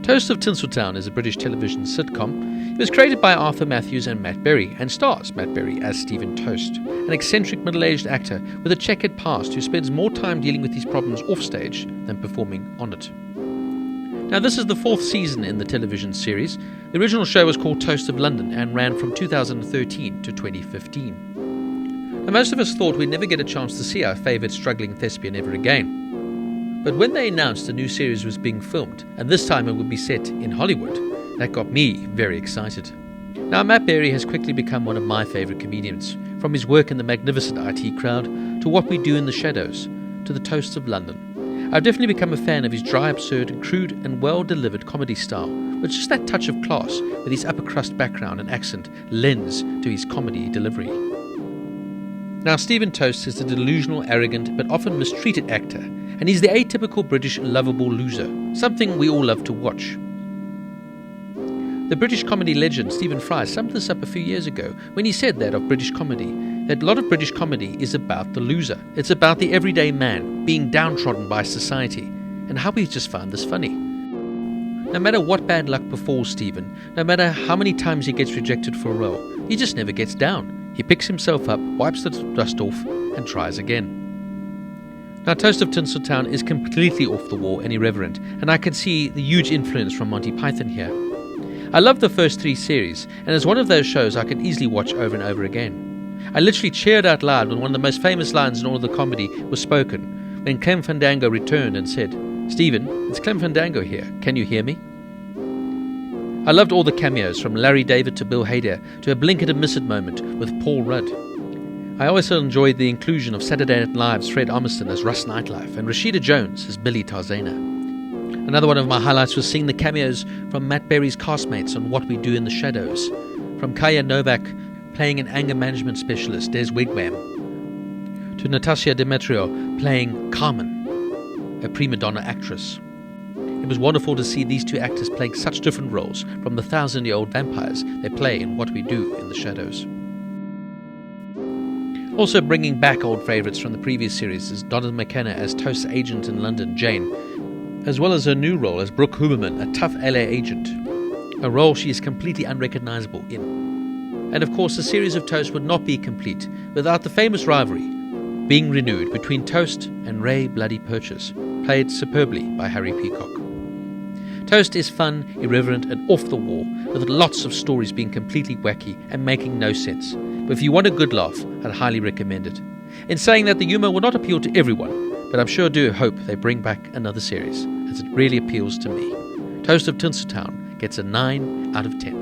Toast of Tinseltown is a British television sitcom. It was created by Arthur Mathews and Matt Berry, and stars Matt Berry as Stephen Toast, an eccentric middle-aged actor with a checkered past who spends more time dealing with these problems offstage than performing on it. Now, this is the fourth season in the television series. The original show was called Toast of London and ran from 2013 to 2015. Now, most of us thought we'd never get a chance to see our favourite struggling thespian ever again. But when they announced a new series was being filmed, and this time it would be set in Hollywood, that got me very excited. Now, Matt Berry has quickly become one of my favourite comedians, from his work in the magnificent IT Crowd, to What We Do in the Shadows, to the Toast of London. I've definitely become a fan of his dry, absurd, crude and well-delivered comedy style, with just that touch of class with his upper-crust background and accent lends to his comedy delivery. Now, Stephen Toast is a delusional, arrogant, but often mistreated actor, and he's the atypical British lovable loser, something we all love to watch. The British comedy legend Stephen Fry summed this up a few years ago when he said that of British comedy, that a lot of British comedy is about the loser. It's about the everyday man being downtrodden by society, and how he's just found this funny. No matter what bad luck befalls Stephen, no matter how many times he gets rejected for a role, he just never gets down. He picks himself up, wipes the dust off, and tries again. Now, Toast of Tinseltown is completely off the wall and irreverent, and I can see the huge influence from Monty Python here. I love the first three series, and it's one of those shows I can easily watch over and over again. I literally cheered out loud when one of the most famous lines in all of the comedy was spoken, when Clem Fandango returned and said, "Stephen, it's Clem Fandango here. Can you hear me?" I loved all the cameos, from Larry David to Bill Hader, to a blink and a miss it moment with Paul Rudd. I also enjoyed the inclusion of Saturday Night Live's Fred Armisen as Russ Nightlife and Rashida Jones as Billy Tarzana. Another one of my highlights was seeing the cameos from Matt Berry's castmates on What We Do in the Shadows, from Kaya Novak playing an anger management specialist, Des Wigwam, to Natasha Demetrio playing Carmen, a prima donna actress. It was wonderful to see these two actors playing such different roles from the 1,000-year-old vampires they play in What We Do in the Shadows. Also bringing back old favourites from the previous series is Donna McKenna as Toast's agent in London, Jane, as well as her new role as Brooke Huberman, a tough LA agent, a role she is completely unrecognisable in. And of course, the series of Toast would not be complete without the famous rivalry being renewed between Toast and Ray Bloody Purchase, played superbly by Harry Peacock. Toast is fun, irreverent and off the wall, with lots of stories being completely wacky and making no sense. But if you want a good laugh, I'd highly recommend it. In saying that, the humour will not appeal to everyone, but I'm sure do hope they bring back another series, as it really appeals to me. Toast of Tinseltown gets a 9 out of 10.